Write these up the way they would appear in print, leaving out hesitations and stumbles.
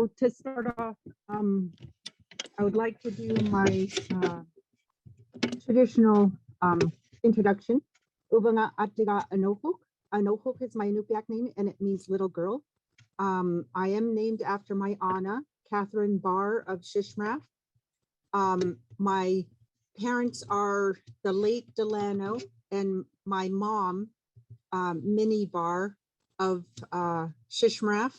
So to start off, I would like to do my traditional introduction. Uvaŋa atiġa Ahnaughuq. Ahnaughuq is my Inupiaq name, and it means little girl. I am named after my Ahna, Katherine Barr of Shishmaref. My parents are the late Delano and my mom, Minnie Barr of Shishmaref.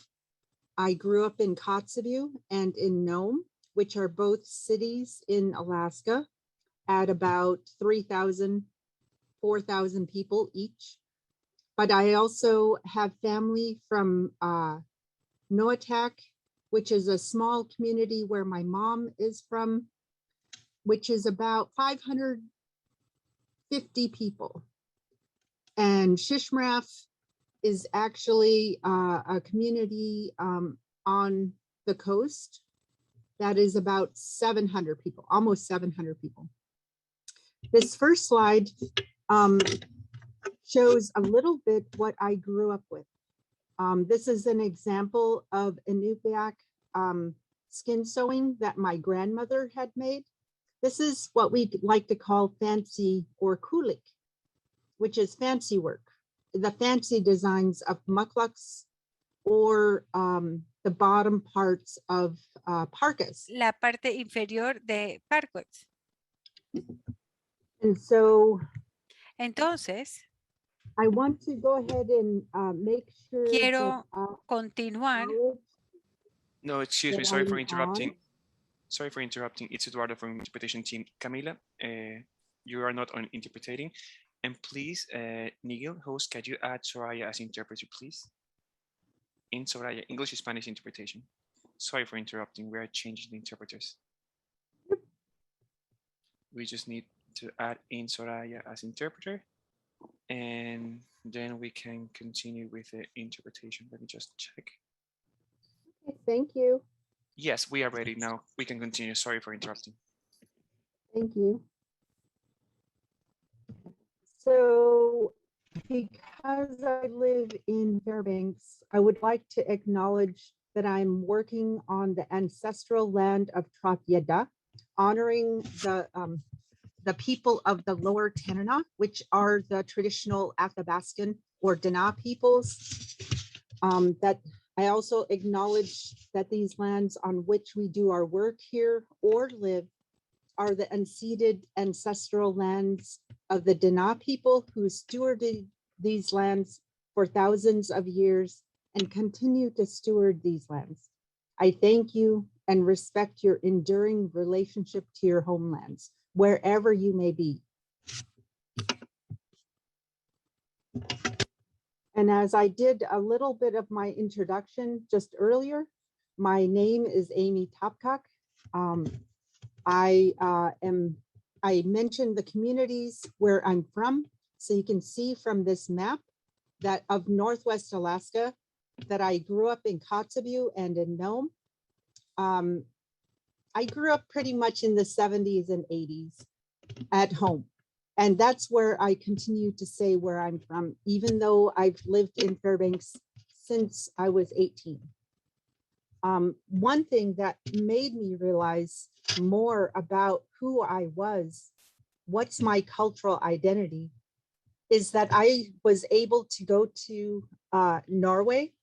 I grew up in Kotzebue and in Nome, which are both cities in Alaska at about 3,000, 4,000 people each. But I also have family from Noatak, which is a small community where my mom is from, which is about 550 people. And Shishmaref is actually a community on the coast that is about 700 people, almost 700 people. This first slide shows a little bit what I grew up with. This is an example of Inupiaq skin sewing that my grandmother had made. This is what we like to call fancy or kulik, which is fancy work. The fancy designs of muklaks or the bottom parts of parkas. La parte inferior de parkas. And so entonces, I want to go ahead and make sure quiero that, continuar. No, excuse me, sorry for interrupting. Sorry for interrupting. It's Eduardo from interpretation team. Camila, you are not on interpreting. And please, Nigel, host, can you add Soraya as interpreter, please? In Soraya, English, Spanish interpretation. Sorry for interrupting. We are changing the interpreters. We just need to add in Soraya as interpreter, and then we can continue with the interpretation. Let me just check. Okay, thank you. Yes, we are ready now. We can continue. Sorry for interrupting. Thank you. So because I live in Fairbanks, I would like to acknowledge that I'm working on the ancestral land of Trathyeda, honoring the people of the lower Tanana, which are the traditional Athabascan or Dana peoples. That I also acknowledge that these lands on which we do our work here or live are the unceded ancestral lands of the Dana people who stewarded these lands for thousands of years and continue to steward these lands. I thank you and respect your enduring relationship to your homelands, wherever you may be. And as I did a little bit of my introduction just earlier, my name is Amy Topkok. I mentioned the communities where I'm from. So you can see from this map that of Northwest Alaska that I grew up in Kotzebue and in Nome. I grew up pretty much in the 70s and 80s at home. And that's where I continue to say where I'm from, even though I've lived in Fairbanks since I was 18. One thing that made me realize more about who I was, what's my cultural identity, is that I was able to go to Norway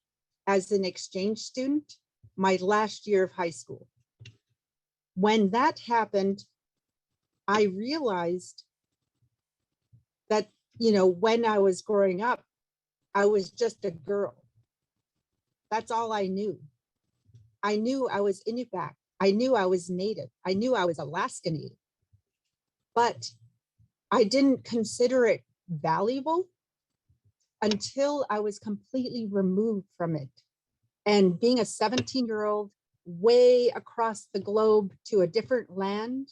as an exchange student my last year of high school. When that happened, I realized that, you know, when I was growing up, I was just a girl. That's all I knew. I knew I was Inupiaq. I knew I was Native. I knew I was Alaska Native. But I didn't consider it valuable until I was completely removed from it. And being a 17-year-old way across the globe to a different land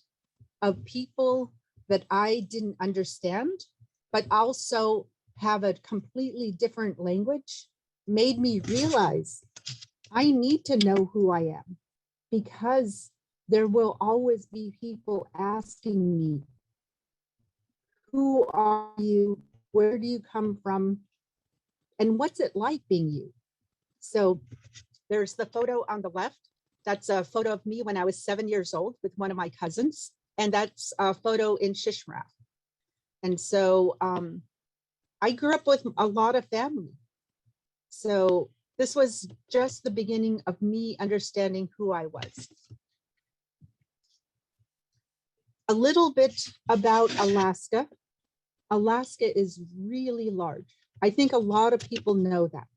of people that I didn't understand, but also have a completely different language, made me realize I need to know who I am, because there will always be people asking me, who are you? Where do you come from? And what's it like being you? So there's the photo on the left That's a photo of me when I was 7 years old with one of my cousins. And that's a photo in Shishmaref. And so I grew up with a lot of family. So this was just the beginning of me understanding who I was. A little bit about Alaska. Alaska is really large. I think a lot of people know that.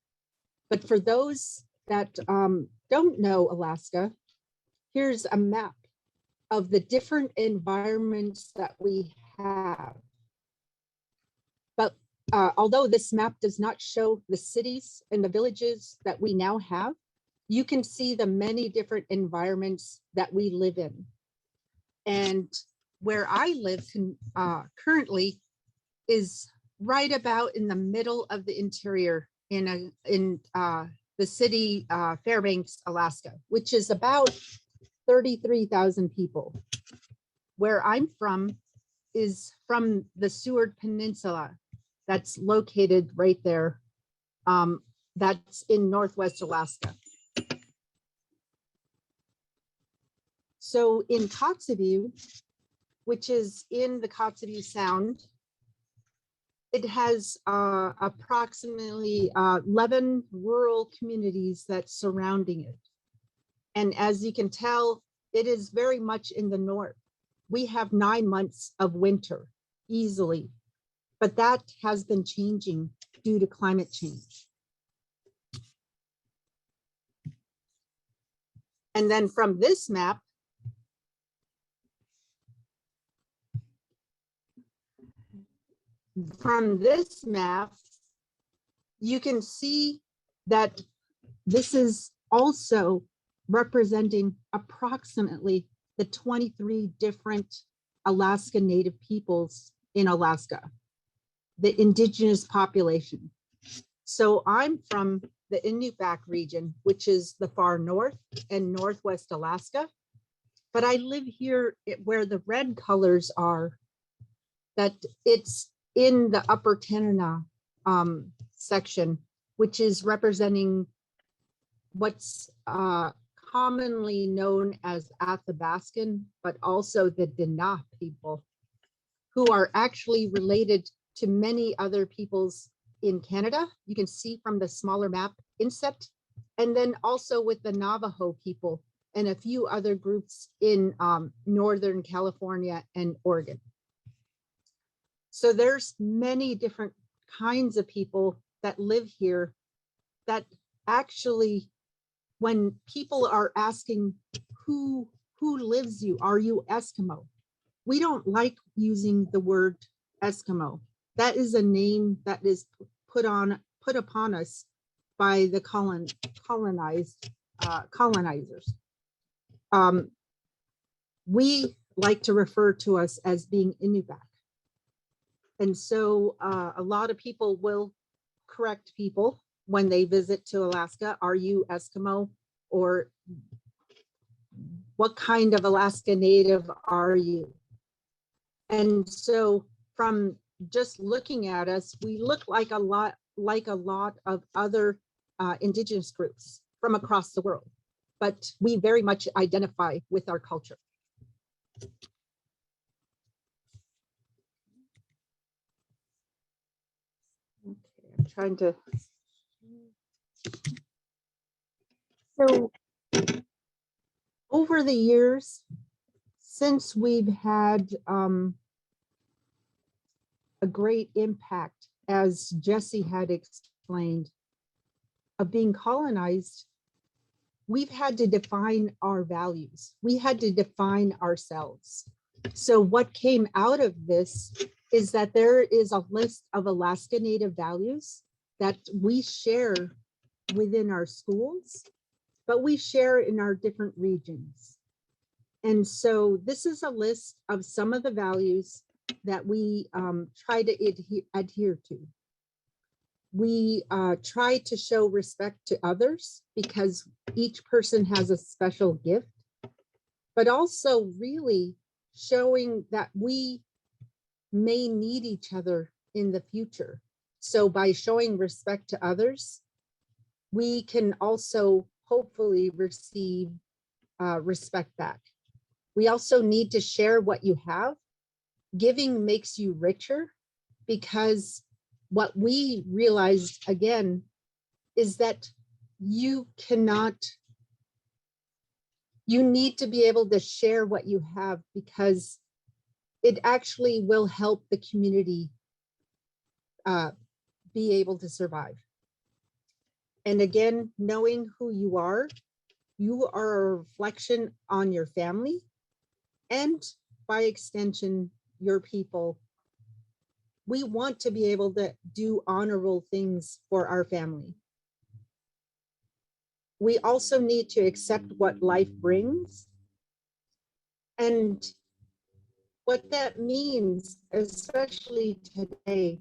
But for those that don't know Alaska, here's a map of the different environments that we have. But although this map does not show the cities and the villages that we now have, you can see the many different environments that we live in. And where I live currently is right about in the middle of the interior in the city Fairbanks, Alaska, which is about 33,000 people. Where I'm from is from the Seward Peninsula that's located right there. That's in Northwest Alaska. So in Kotzebue, which is in the Kotzebue Sound, it has approximately 11 rural communities that's surrounding it. And as you can tell, it is very much in the north. We have 9 months of winter easily, but that has been changing due to climate change. And then from this map, you can see that this is also representing approximately the 23 different Alaska Native peoples in Alaska, the indigenous population. So I'm from the Inupiaq region, which is the far north and northwest Alaska, but I live here where the red colors are, that it's in the upper Tanana section, which is representing what's commonly known as Athabaskan, but also the Dana people, who are actually related to many other peoples in Canada. You can see from the smaller map inset, and then also with the Navajo people and a few other groups in Northern California and Oregon. So there's many different kinds of people that live here that actually, when people are asking who lives you, are you Eskimo? We don't like using the word Eskimo. That is a name that is put upon us by the colonizers. We like to refer to us as being Inupiaq. And so a lot of people will correct people when they visit to Alaska. Are you Eskimo? Or what kind of Alaska Native are you? And so from just looking at us, we look like a lot of other indigenous groups from across the world, but we very much identify with our culture. Okay, I'm trying to. So over the years, since we've had a great impact, as Jesse had explained, of being colonized, we've had to define our values. We had to define ourselves. So what came out of this is that there is a list of Alaska Native values that we share within our schools, but we share in our different regions. And so this is a list of some of the values that we try to adhere to. We try to show respect to others because each person has a special gift, but also really showing that we may need each other in the future. So by showing respect to others, we can also hopefully receive respect back. We also need to share what you have. Giving makes you richer, because what we realized again is that you need to be able to share what you have, because it actually will help the community be able to survive. And again, knowing who you are a reflection on your family, and by extension, your people. We want to be able to do honorable things for our family. We also need to accept what life brings. And what that means, especially today,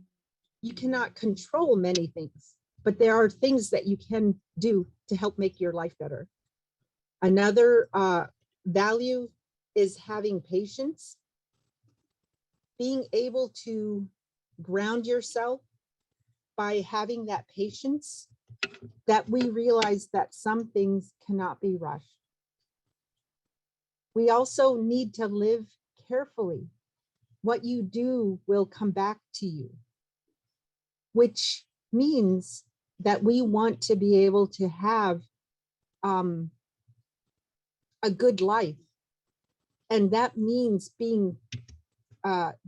you cannot control many things, but there are things that you can do to help make your life better. Another value is having patience, being able to ground yourself by having that patience, that we realize that some things cannot be rushed. We also need to live carefully. What you do will come back to you, which means that we want to be able to have a good life. And that means being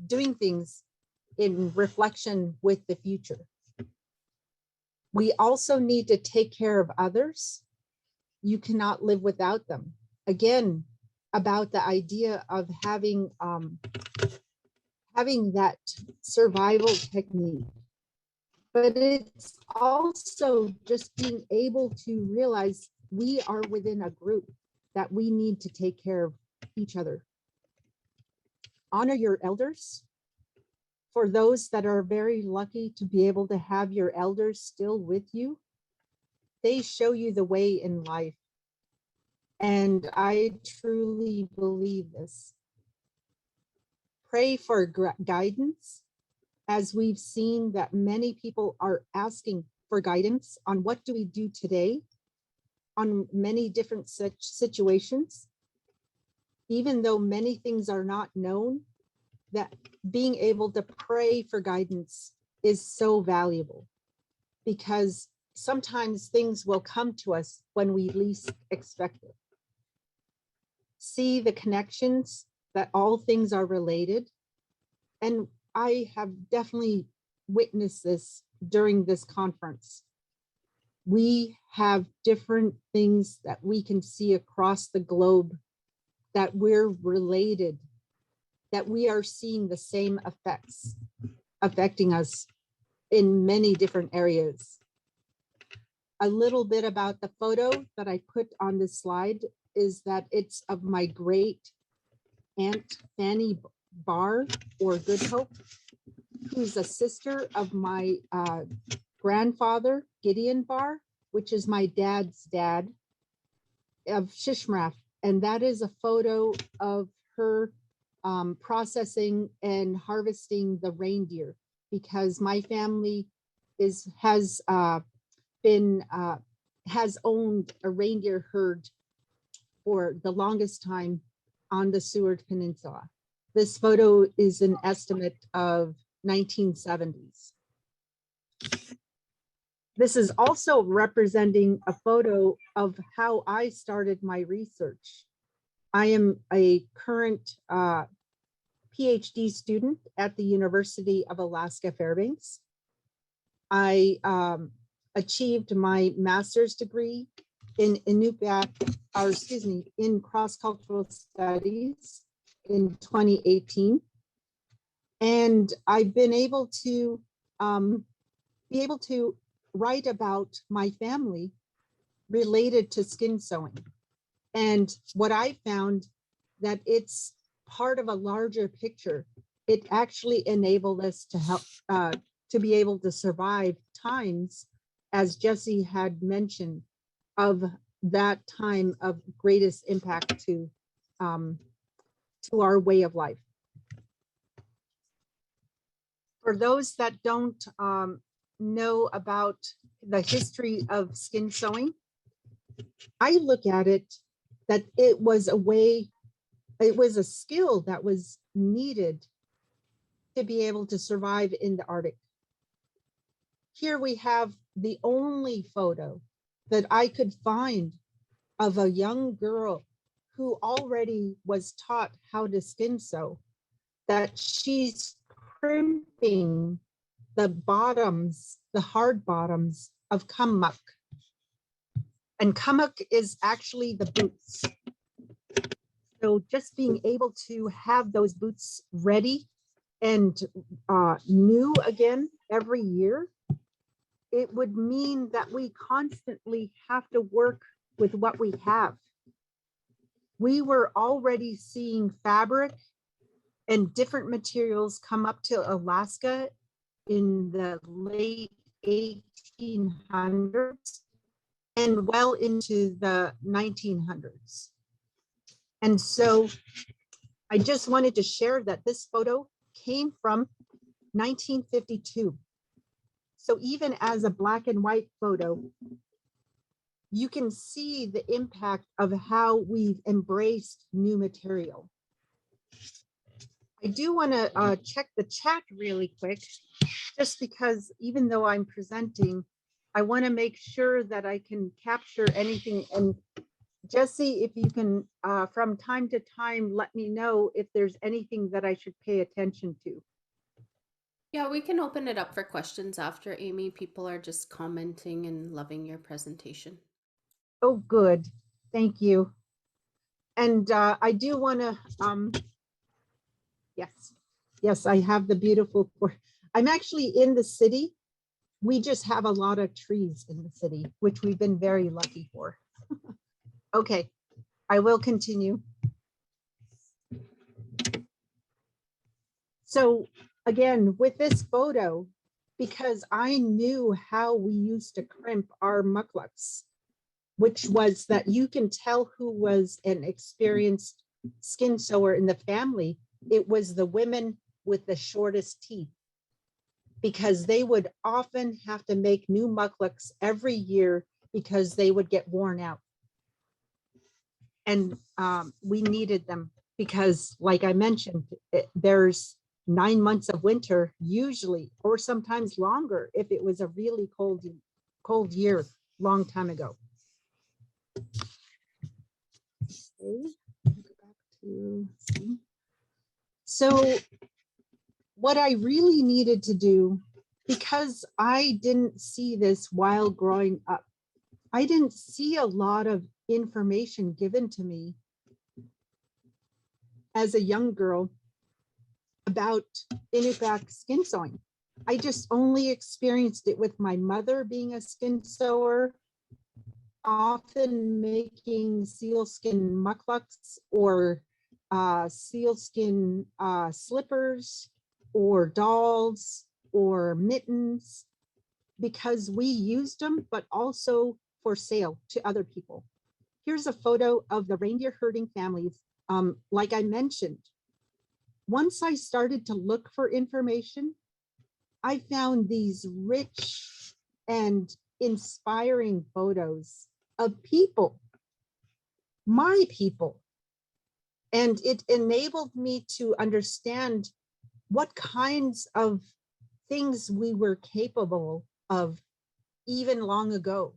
doing things in reflection with the future. We also need to take care of others. You cannot live without them. Again, about the idea of having that survival technique. But it's also just being able to realize we are within a group, that we need to take care of each other. Honor your elders. For those that are very lucky to be able to have your elders still with you, they show you the way in life. And I truly believe this. Pray for guidance, as we've seen that many people are asking for guidance on what do we do today on many different such situations. Even though many things are not known, that being able to pray for guidance is so valuable, because sometimes things will come to us when we least expect it. See the connections, that all things are related. And I have definitely witnessed this during this conference. We have different things that we can see across the globe, that we're related, that we are seeing the same effects affecting us in many different areas. A little bit about the photo that I put on this slide is that it's of my great aunt Fanny Barr, or Good Hope, who's a sister of my grandfather, Gideon Barr, which is my dad's dad, of Shishmaref. And that is a photo of her processing and harvesting the reindeer, because my family has owned a reindeer herd for the longest time on the Seward Peninsula. This photo is an estimate of 1970s. This is also representing a photo of how I started my research. I am a current PhD student at the University of Alaska Fairbanks. I achieved my master's degree in in cross-cultural studies in 2018. And I've been able to write about my family related to skin sewing. And what I found, that it's part of a larger picture. It actually enabled us to help to be able to survive times, as Jesse had mentioned, of that time of greatest impact to our way of life. For those that don't know about the history of skin sewing, I look at it that it was a way, it was a skill that was needed to be able to survive in the Arctic. Here we have the only photo that I could find of a young girl who already was taught how to skin sew, that she's crimping the bottoms, the hard bottoms of kamuk. And kamuk is actually the boots. So just being able to have those boots ready and new again every year, it would mean that we constantly have to work with what we have. We were already seeing fabric and different materials come up to Alaska in the late 1800s and well into the 1900s. And so I just wanted to share that this photo came from 1952. So even as a black and white photo, you can see the impact of how we've embraced new material. I do want to check the chat really quick, just because even though I'm presenting, I want to make sure that I can capture anything. And Jesse, if you can, from time to time, let me know if there's anything that I should pay attention to. Yeah, we can open it up for questions after, Amy. People are just commenting and loving your presentation. Oh, good. Thank you. And I do want to, yes, I have the beautiful, I'm actually in the city. We just have a lot of trees in the city, which we've been very lucky for. Okay, I will continue. So again, with this photo, because I knew how we used to crimp our mukluks, which was that you can tell who was an experienced skin sewer in the family. It was the women with the shortest teeth, because they would often have to make new mukluks every year because they would get worn out. And we needed them because, like I mentioned, there's 9 months of winter usually, or sometimes longer if it was a really cold year long time ago. Okay. Go back to, so what I really needed to do, because I didn't see this while growing up, I didn't see a lot of information given to me as a young girl about Inupiaq skin sewing. I just only experienced it with my mother being a skin sewer, often making sealskin mukluks or sealskin slippers or dolls or mittens, because we used them, but also for sale to other people. Here's a photo of the reindeer herding families. Like I mentioned, once I started to look for information, I found these rich and inspiring photos of people, my people. And it enabled me to understand what kinds of things we were capable of even long ago.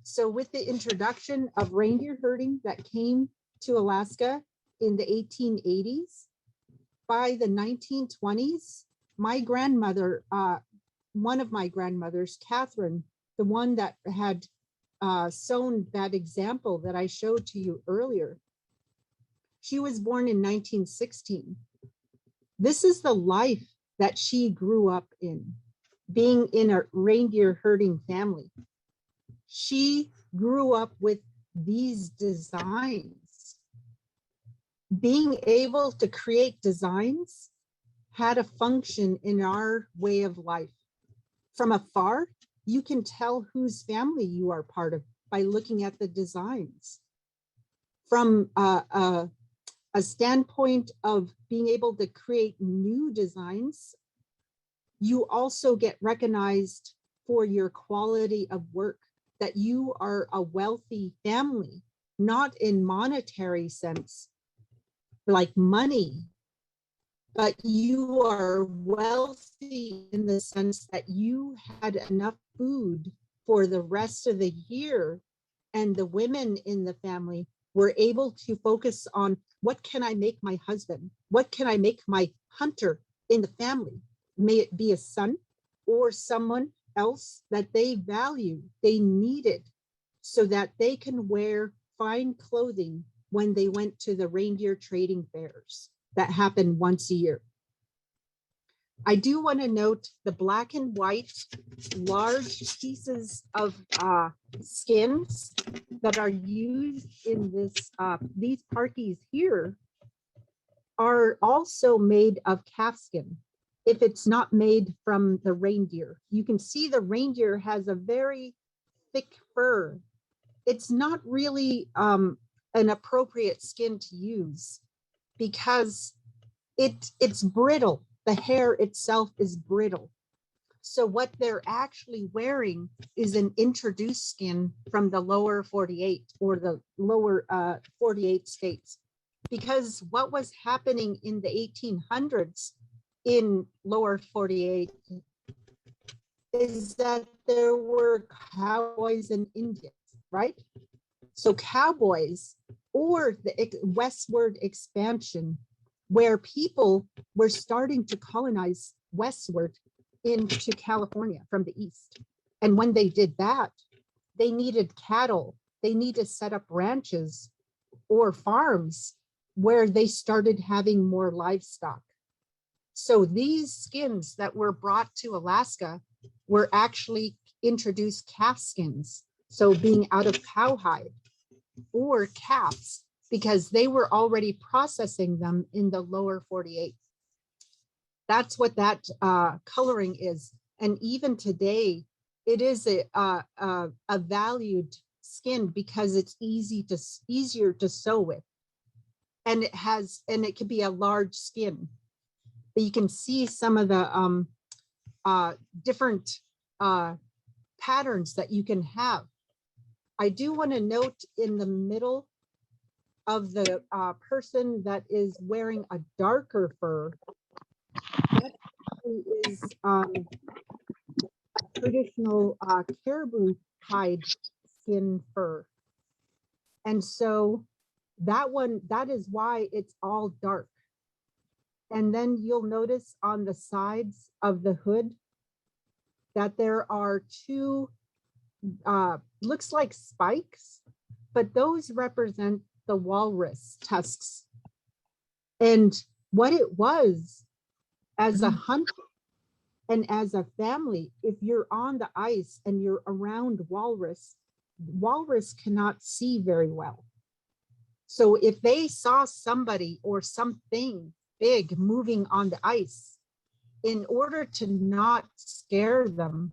So with the introduction of reindeer herding that came to Alaska in the 1880s, by the 1920s, my grandmother, one of my grandmothers, Katherine, the one that had sewn that example that I showed to you earlier, she was born in 1916. This is the life that she grew up in, being in a reindeer herding family. She grew up with these designs. Being able to create designs had a function in our way of life. From afar, you can tell whose family you are part of by looking at the designs. From a standpoint of being able to create new designs, you also get recognized for your quality of work, that you are a wealthy family not in monetary sense, like money, but you are wealthy in the sense that you had enough food for the rest of the year, and the women in the family were able to focus on, what can I make my husband? What can I make my hunter in the family? May it be a son or someone else that they value, they needed, so that they can wear fine clothing when they went to the reindeer trading fairs that happen once a year. I do want to note the black and white large pieces of skins that are used in this these parkies here are also made of calf skin. If it's not made from the reindeer, you can see the reindeer has a very thick fur. It's not really an appropriate skin to use because it's brittle. The hair itself is brittle. So what they're actually wearing is an introduced skin from the lower 48 or the lower 48 states. Because what was happening in the 1800s in lower 48 is that there were cowboys and Indians, right? So cowboys, or the westward expansion, where people were starting to colonize westward into California from the east. And when they did that, they needed cattle. They needed to set up ranches or farms where they started having more livestock. So these skins that were brought to Alaska were actually introduced calf skins. So being out of cowhide or calves, because they were already processing them in the lower 48. That's what that coloring is. And even today, it is a valued skin because it's easier to sew with. And it could be a large skin. But you can see some of the different patterns that you can have. I do want to note in the middle of the person that is wearing a darker fur, that is traditional caribou hide skin fur. And so that is why it's all dark. And then you'll notice on the sides of the hood that there are two, looks like spikes, but those represent the walrus tusks. And what it was, as a hunter and as a family, if you're on the ice and you're around walrus cannot see very well. So if they saw somebody or something big moving on the ice, in order to not scare them,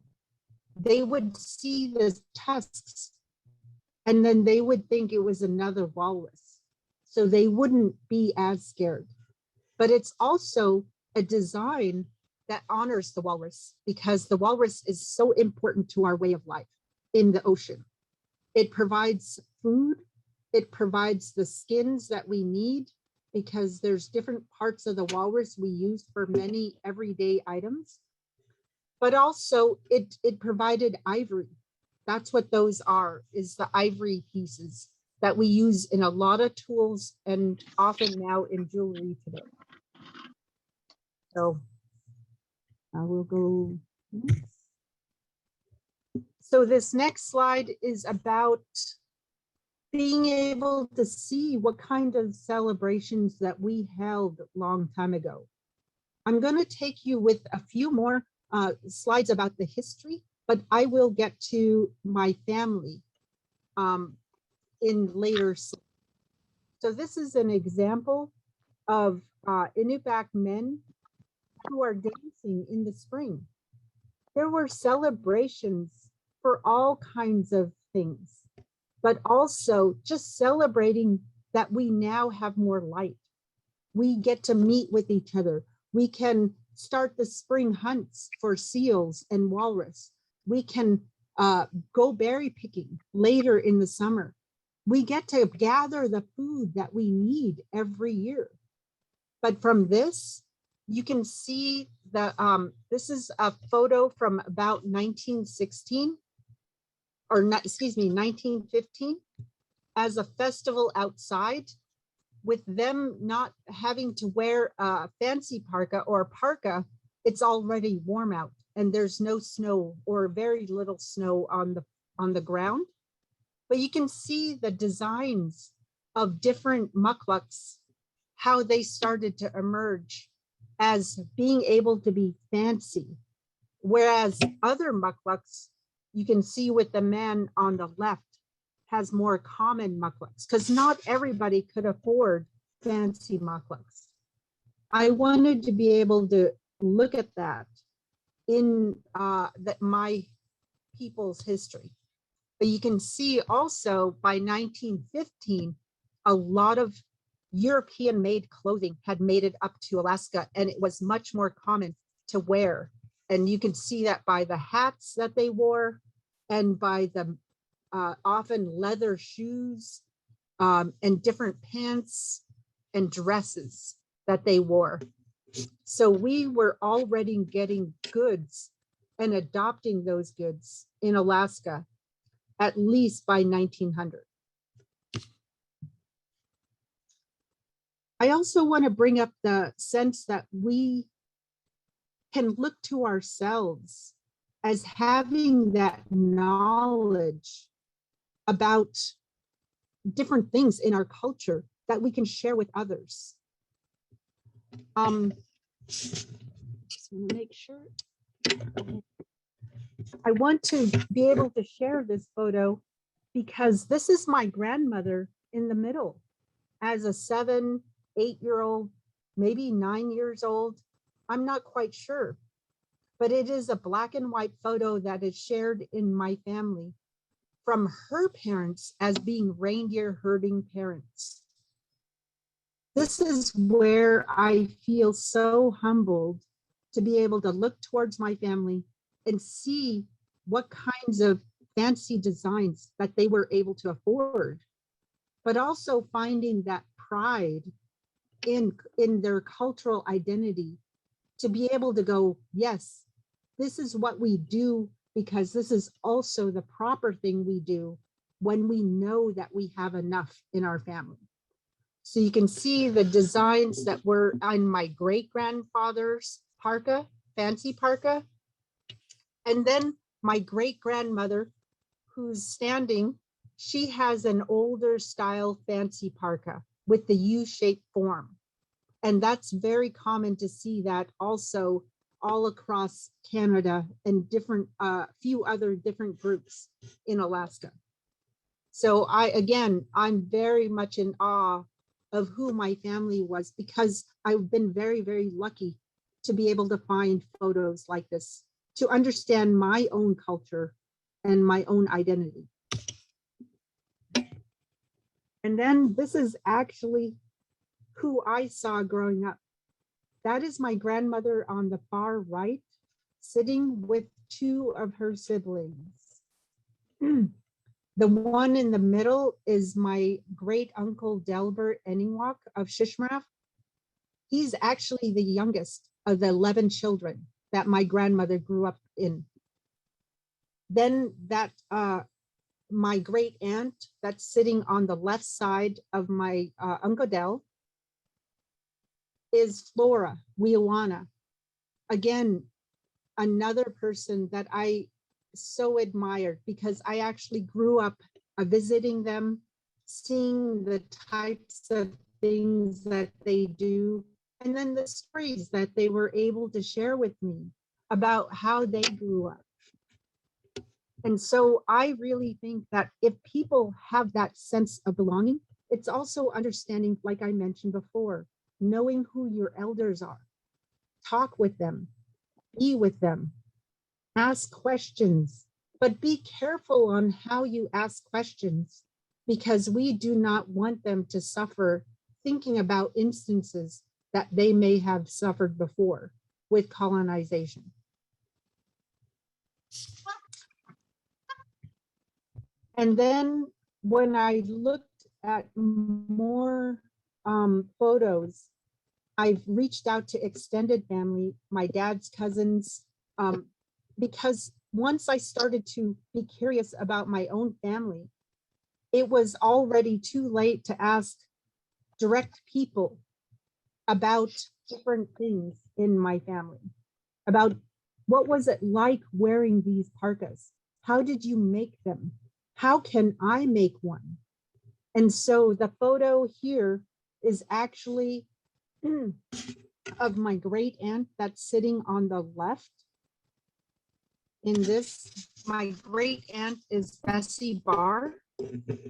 they would see the tusks and then they would think it was another walrus. So they wouldn't be as scared. But it's also a design that honors the walrus, because the walrus is so important to our way of life in the ocean. It provides food. It provides the skins that we need, because there's different parts of the walrus we use for many everyday items. But also it provided ivory. That's what those are, is the ivory pieces that we use in a lot of tools and often now in jewelry today. So I will go next. So this next slide is about being able to see what kind of celebrations that we held a long time ago. I'm going to take you with a few more slides about the history, but I will get to my family in later. So this is an example of Inupiaq men who are dancing in the spring. There were celebrations for all kinds of things, but also just celebrating that we now have more light. We get to meet with each other. We can start the spring hunts for seals and walrus. We can go berry picking later in the summer. we get to gather the food that we need every year. But from this, you can see the, this is a photo from about 1916, or not, excuse me, 1915, as a festival outside, with them not having to wear a fancy parka or parka. It's already warm out and there's no snow or very little snow on the ground. But you can see the designs of different muklaks, how they started to emerge as being able to be fancy. Whereas other muklaks, you can see with the man on the left, has more common muklaks, because not everybody could afford fancy muklaks. I wanted to be able to look at that in my people's history. But you can see also by 1915, a lot of European made clothing had made it up to Alaska, and it was much more common to wear. And you can see that by the hats that they wore and by the often leather shoes and different pants and dresses that they wore. So we were already getting goods and adopting those goods in Alaska, at least by 1900. I also want to bring up the sense that we can look to ourselves as having that knowledge about different things in our culture that we can share with others. Just want to make sure. I want to be able to share this photo because this is my grandmother in the middle as a 7, 8-year-old, maybe 9 years old. I'm not quite sure, but it is a black and white photo that is shared in my family from her parents as being reindeer herding parents. This is where I feel so humbled to be able to look towards my family and see what kinds of fancy designs that they were able to afford, but also finding that pride in their cultural identity to be able to go, yes, this is what we do because this is also the proper thing we do when we know that we have enough in our family. So you can see the designs that were on my great-grandfather's parka, fancy parka. And then my great-grandmother, who's standing, she has an older style fancy parka with the U-shaped form. And that's very common to see that also all across Canada and different, few other different groups in Alaska. So I'm very much in awe of who my family was because I've been very, very lucky to be able to find photos like this, to understand my own culture and my own identity. And then this is actually who I saw growing up. That is my grandmother on the far right, sitting with 2 of her siblings. The one in the middle is my great uncle Delbert Eningowuk of Shishmaref. He's actually the youngest of the 11 children that my grandmother grew up in. Then that my great aunt that's sitting on the left side of my Uncle Del is Flora Uvaŋa. Again, another person that I so admired because I actually grew up visiting them, seeing the types of things that they do, and then the stories that they were able to share with me about how they grew up. And so I really think that if people have that sense of belonging, it's also understanding, like I mentioned before, knowing who your elders are, talk with them, be with them, ask questions, but be careful on how you ask questions because we do not want them to suffer thinking about instances that they may have suffered before with colonization. And then when I looked at more photos, I've reached out to extended family, my dad's cousins, because once I started to be curious about my own family, it was already too late to ask direct people about different things in my family, about what was it like wearing these parkas? How did you make them? How can I make one? And so the photo here is actually of my great aunt that's sitting on the left. In this, my great aunt is Bessie Barr,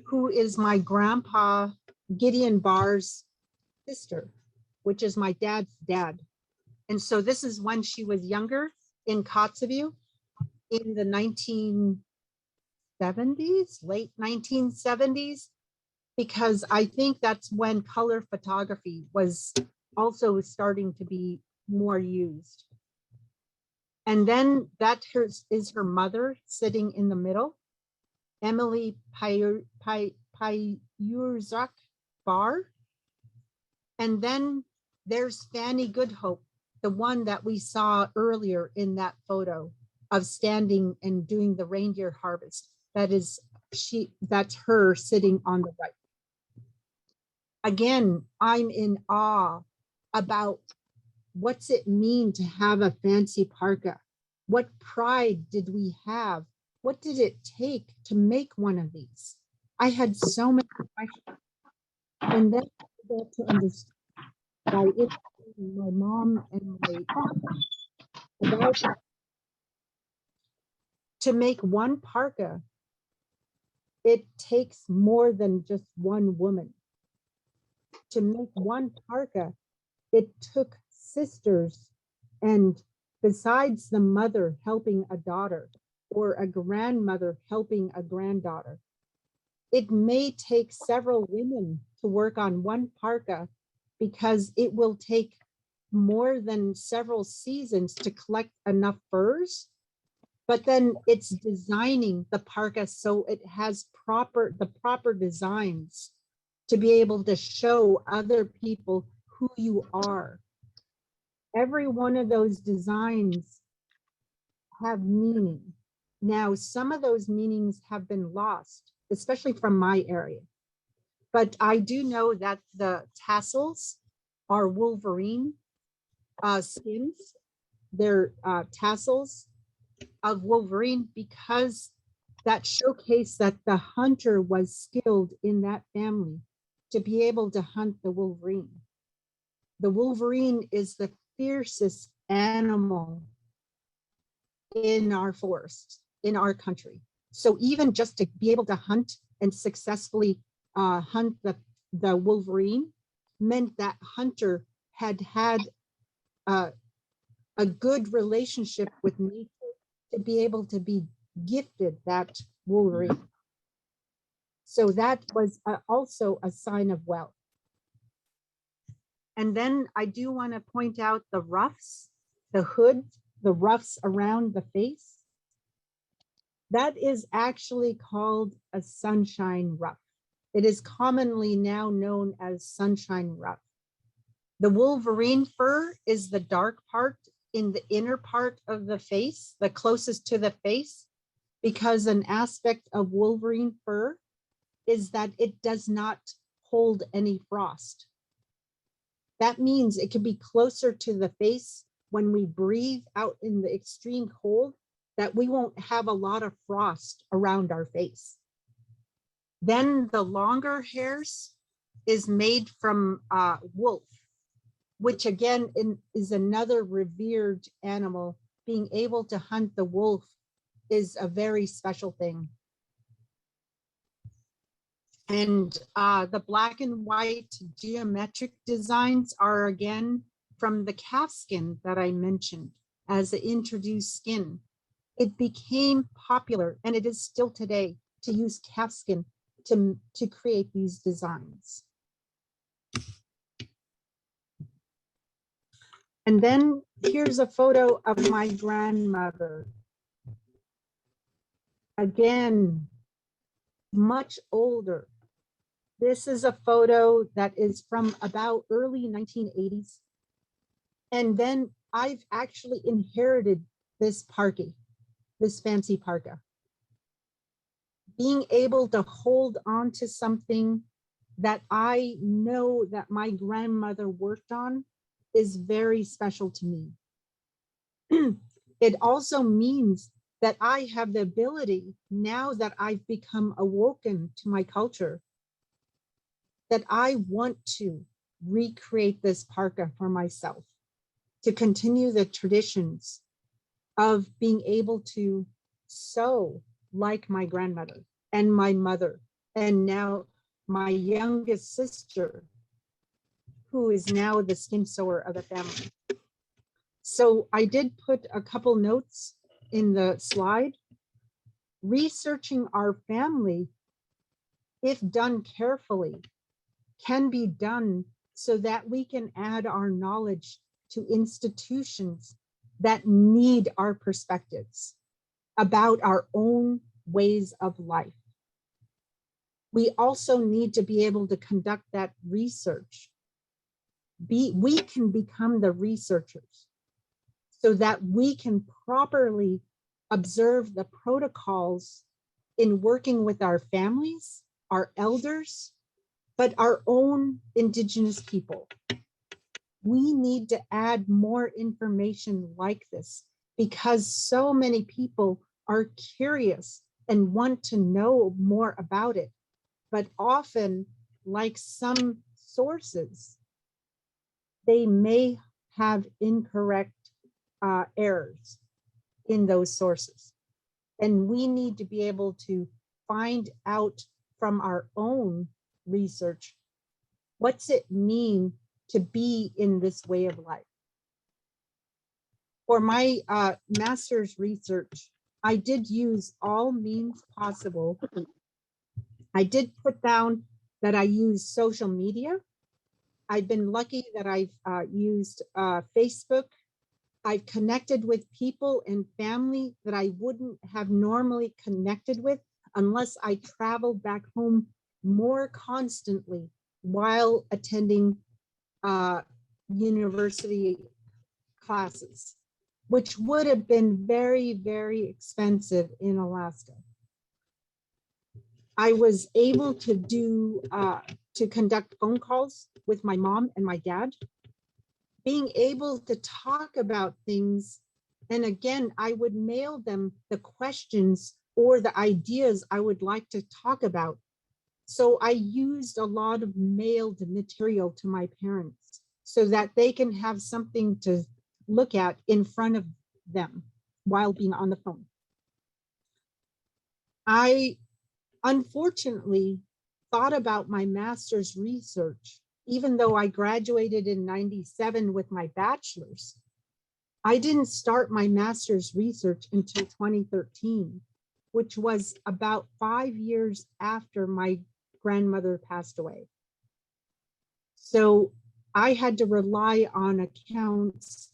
who is my grandpa Gideon Barr's sister, which is my dad's dad. And so this is when she was younger in Kotzebue in the 1970s, late 1970s, because I think that's when color photography was also starting to be more used. And then that is her mother sitting in the middle, Emily Payurzak Barr. And then there's Fanny Goodhope, the one that we saw earlier in that photo of standing and doing the reindeer harvest. That's her sitting on the right. Again, I'm in awe about what's it mean to have a fancy parka? What pride did we have? What did it take to make one of these? I had so many questions. And then I got to understand by interviewing my mom and my aunt about to make one parka, it takes more than just one woman. To make one parka, it took sisters, and besides the mother helping a daughter or a grandmother helping a granddaughter, it may take several women to work on one parka because it will take more than several seasons to collect enough furs. But then it's designing the parka so it has the proper designs to be able to show other people who you are. Every one of those designs have meaning. Now, some of those meanings have been lost, especially from my area. But I do know that the tassels are wolverine skins. They're tassels of wolverine because that showcase that the hunter was skilled in that family to be able to hunt the wolverine. The wolverine is the fiercest animal in our forest, in our country. So even just to be able to hunt and successfully hunt the wolverine meant that hunter had a good relationship with nature to be able to be gifted that wolverine. So that was also a sign of wealth. And then I do want to point out the ruffs, the hood, the ruffs around the face. That is actually called a sunshine ruff. It is commonly now known as sunshine ruff. The wolverine fur is the dark part in the inner part of the face, the closest to the face, because an aspect of wolverine fur is that it does not hold any frost. That means it can be closer to the face when we breathe out in the extreme cold, that we won't have a lot of frost around our face. Then the longer hairs is made from wolf, which again is another revered animal. Being able to hunt the wolf is a very special thing. And the black and white geometric designs are again from the calf skin that I mentioned as an introduced skin. It became popular, and it is still today, to use calf skin to create these designs. And then here's a photo of my grandmother. Again, much older. This is a photo that is from about early 1980s. And then I've actually inherited this parka, this fancy parka. Being able to hold on to something that I know that my grandmother worked on is very special to me. It also means that I have the ability, now that I've become awoken to my culture, that I want to recreate this parka for myself, to continue the traditions of being able to sew like my grandmother and my mother, and now my youngest sister, who is now the skin sewer of the family. So I did put a couple notes in the slide. Researching our family, if done carefully, can be done so that we can add our knowledge to institutions that need our perspectives about our own ways of life. We also need to be able to conduct that research. We can become the researchers so that we can properly observe the protocols in working with our families, our elders, but our own Indigenous people. We need to add more information like this because so many people are curious and want to know more about it. But often, like some sources, they may have incorrect errors in those sources. And we need to be able to find out from our own research, what's it mean to be in this way of life? For my master's research, I did use all means possible. I did put down that I use social media. I've been lucky that I've used Facebook. I've connected with people and family that I wouldn't have normally connected with unless I traveled back home more constantly while attending university classes, which would have been very, very expensive in Alaska. I was able to do, to conduct phone calls with my mom and my dad, being able to talk about things. And again, I would mail them the questions or the ideas I would like to talk about. So I used a lot of mailed material to my parents so that they can have something to look at in front of them while being on the phone. I unfortunately thought about my master's research, even though I graduated in '97 with my bachelor's. I didn't start my master's research until 2013, which was about 5 years after my grandmother passed away. So I had to rely on accounts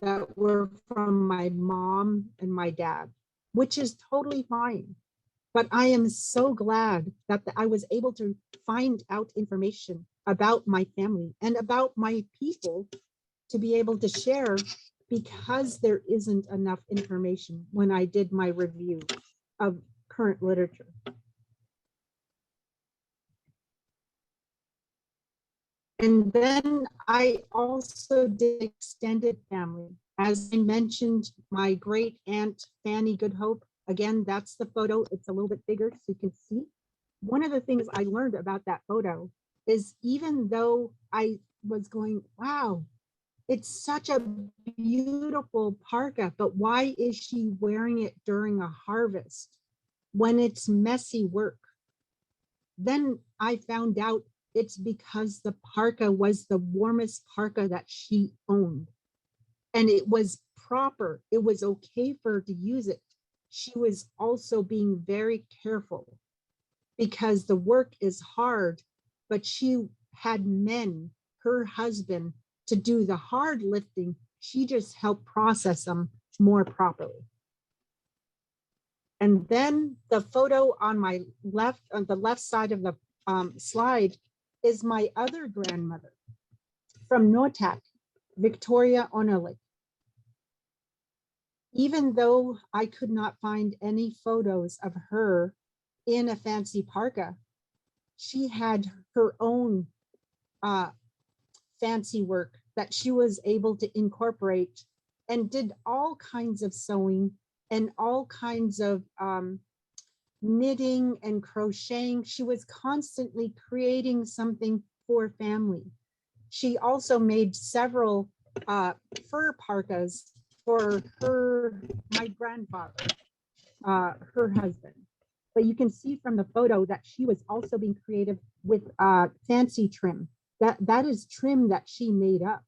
that were from my mom and my dad, which is totally fine. But I am so glad that I was able to find out information about my family and about my people to be able to share, because there isn't enough information when I did my review of current literature. And then I also did extended family. As I mentioned, my great aunt, Fanny Goodhope, again, that's the photo. It's a little bit bigger so you can see. One of the things I learned about that photo is even though I was going, wow, it's such a beautiful parka, but why is she wearing it during a harvest when it's messy work? Then I found out it's because the parka was the warmest parka that she owned. And it was proper. It was okay for her to use it. She was also being very careful because the work is hard, but she had men, her husband, to do the hard lifting. She just helped process them more properly. And then the photo on my left, on the left side of the slide, is my other grandmother from Noatak, Victoria Onalik. Even though I could not find any photos of her in a fancy parka, she had her own fancy work that she was able to incorporate, and did all kinds of sewing and all kinds of knitting and crocheting. She was constantly creating something for family. She also made several fur parkas for my grandfather, her husband. But you can see from the photo that she was also being creative with fancy trim. That is trim that she made up.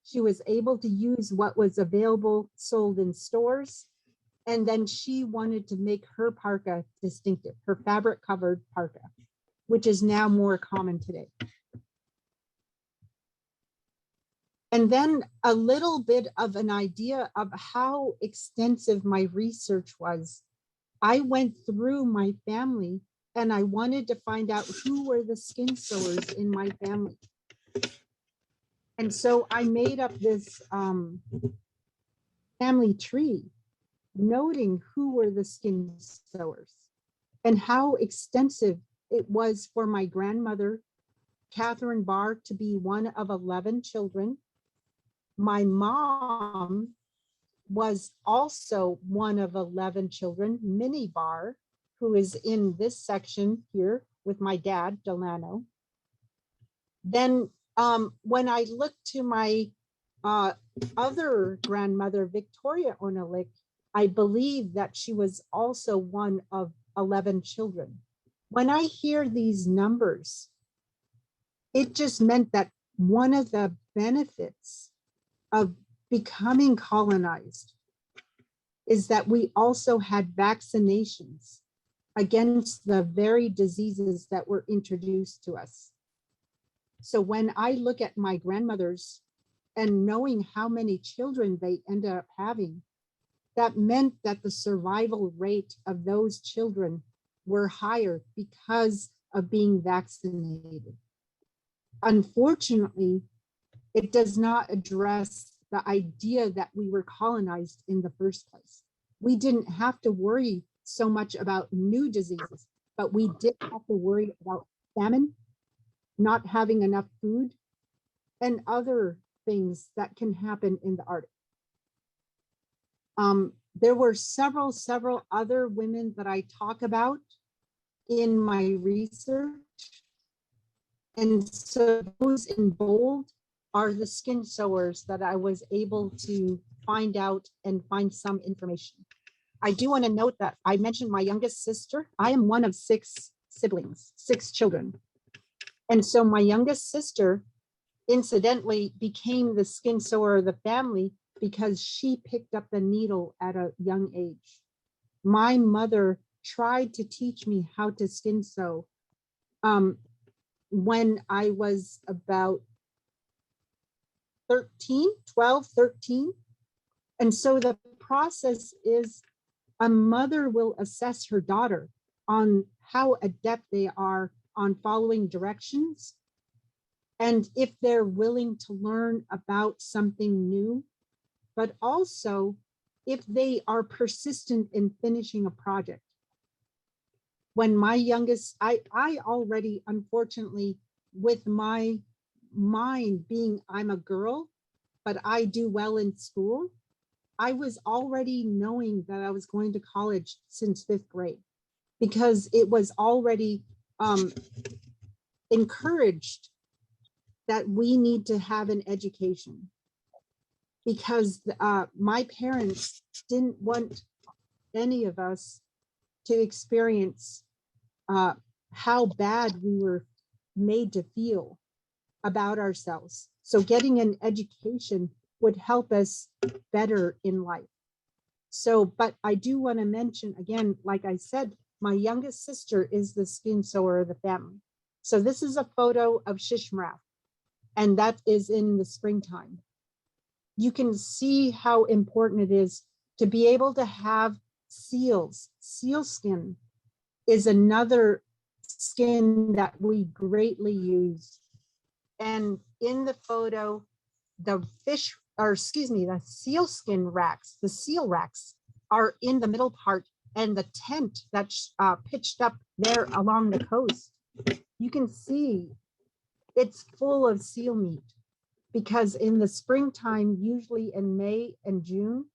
She was able to use what was available, sold in stores, and then she wanted to make her parka distinctive, her fabric covered parka, which is now more common today. And then a little bit of an idea of how extensive my research was. I went through my family and I wanted to find out who were the skin sewers in my family. And so I made up this family tree, noting who were the skin sewers and how extensive it was for my grandmother, Katherine Barr, to be one of 11 children. My mom was also one of 11 children, Minnie Barr, who is in this section here with my dad, Delano. Then when I looked to my other grandmother, Victoria Onalik, I believe that she was also one of 11 children. When I hear these numbers, it just meant that one of the benefits of becoming colonized is that we also had vaccinations against the very diseases that were introduced to us. So when I look at my grandmothers and knowing how many children they ended up having, that meant that the survival rate of those children were higher because of being vaccinated. Unfortunately, it does not address the idea that we were colonized in the first place. We didn't have to worry so much about new diseases, but we did have to worry about famine, not having enough food, and other things that can happen in the Arctic. There were several other women that I talk about in my research. And so those in bold are the skin sewers that I was able to find out and find some information. I do want to note that I mentioned my youngest sister. I am one of 6 siblings, 6 children. And so my youngest sister incidentally became the skin sewer of the family because she picked up the needle at a young age. My mother tried to teach me how to skin sew when I was about 12, 13. And so the process is a mother will assess her daughter on how adept they are on following directions, and if they're willing to learn about something new, but also if they are persistent in finishing a project. When my youngest, I already, unfortunately, with my mind being I'm a girl, but I do well in school, I was already knowing that I was going to college since 5th grade, because it was already encouraged that we need to have an education, because my parents didn't want any of us to experience how bad we were made to feel about ourselves. So getting an education would help us better in life. So, but I do want to mention again, like I said, my youngest sister is the skin sewer of the family. So this is a photo of Shishmaref, and that is in the springtime. You can see how important it is to be able to have seals. Seal skin is another skin that we greatly use. And in the photo, the the seal skin racks, the seal racks are in the middle part, and the tent that's pitched up there along the coast. You can see it's full of seal meat, because in the springtime, usually in May and June,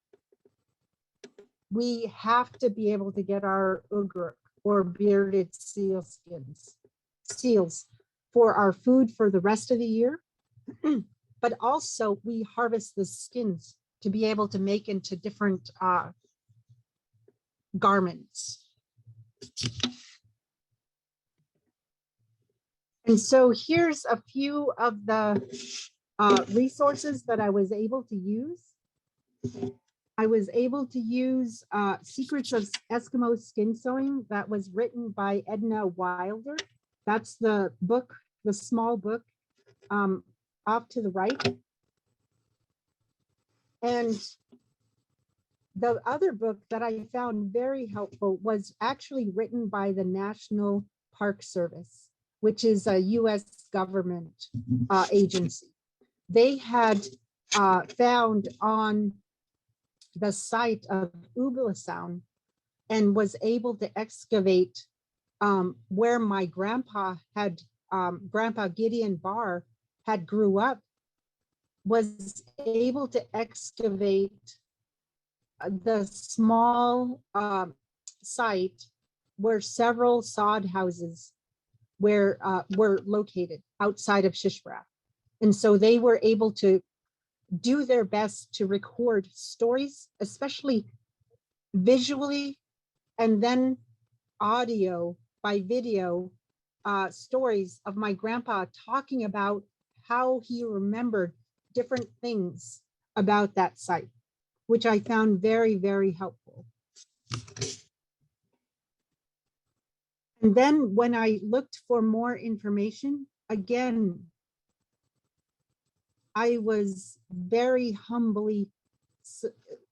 we have to be able to get our ugruk or bearded seals for our food for the rest of the year. But also we harvest the skins to be able to make into different garments. And so here's a few of the resources that I was able to use. I was able to use Secrets of Eskimo Skin Sewing that was written by Edna Wilder. That's the book, the small book off to the right. And the other book that I found very helpful was actually written by the National Park Service, which is a US government agency. They had found on the site of Uvaŋa and was able to excavate where my grandpa had, Grandpa Gideon Barr had grew up, was able to excavate the small site where several sod houses were located outside of Shishmaref. And so they were able to do their best to record stories, especially visually, and then audio by video stories of my grandpa talking about how he remembered different things about that site, which I found very, very helpful. And then when I looked for more information, again, I was very humbly,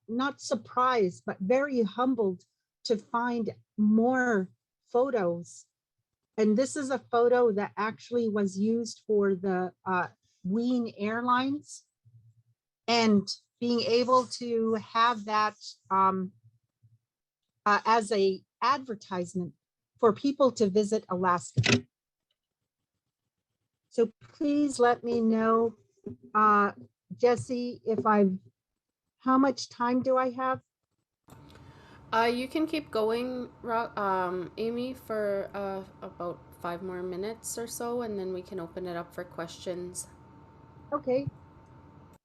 not surprised, but very humbled to find more photos. And this is a photo that actually was used for the Wien Airlines, and being able to have that as a advertisement for people to visit Alaska. So please let me know, Jesse, if how much time do I have? You can keep going, Amy, for about 5 more minutes or so, and then we can open it up for questions. Okay,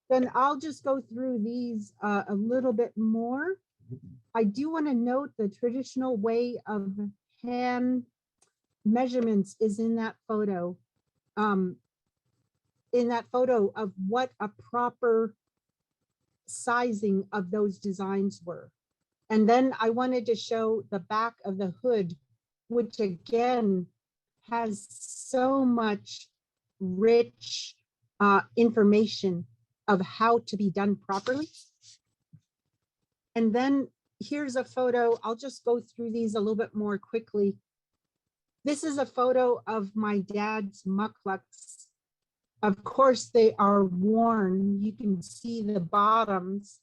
then I'll just go through these a little bit more. I do want to note the traditional way of hand measurements is in that photo. In that photo of what a proper sizing of those designs were. And then I wanted to show the back of the hood, which again has so much rich information of how to be done properly. And then here's a photo. I'll just go through these a little bit more quickly. This is a photo of my dad's mucklucks. Of course, they are worn. You can see the bottoms,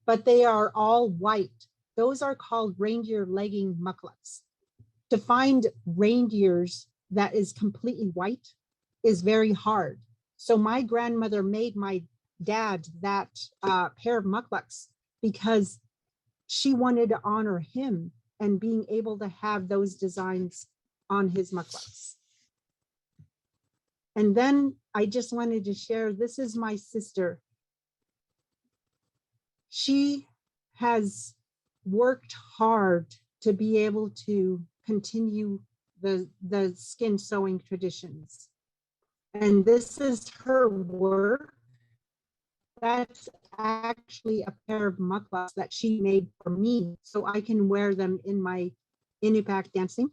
but they are all white. Those are called reindeer legging mucklucks. To find reindeers that is completely white is very hard. So my grandmother made my dad that pair of mucklucks because she wanted to honor him and being able to have those designs on his mucklucks. And then I just wanted to share, this is my sister. She has worked hard to be able to continue the skin sewing traditions. And this is her work. That's actually a pair of mucklucks that she made for me so I can wear them in my Inupiaq dancing.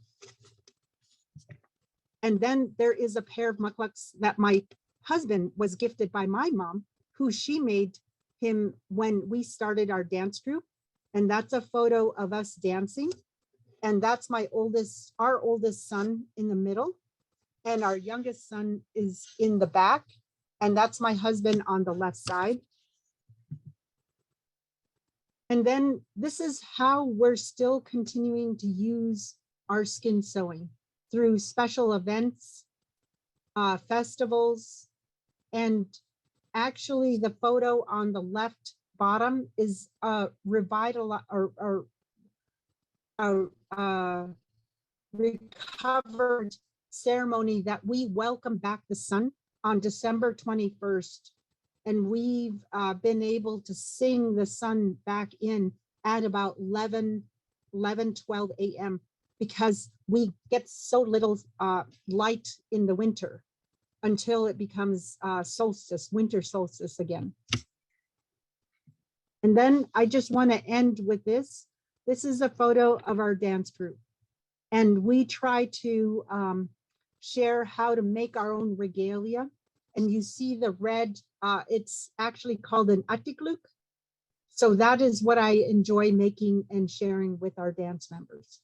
And then there is a pair of mucklucks that my husband was gifted by my mom, who she made him when we started our dance group. And that's a photo of us dancing. And that's our oldest son in the middle. And our youngest son is in the back. And that's my husband on the left side. And then this is how we're still continuing to use our skin sewing through special events, festivals, and actually the photo on the left bottom is a recovered ceremony that we welcome back the sun on December 21st. And we've been able to sing the sun back in at about 12 a.m. because we get so little light in the winter until it becomes winter solstice again. And then I just want to end with this. This is a photo of our dance group. And we try to share how to make our own regalia. And you see the red, it's actually called an atiġa. So that is what I enjoy making and sharing with our dance members.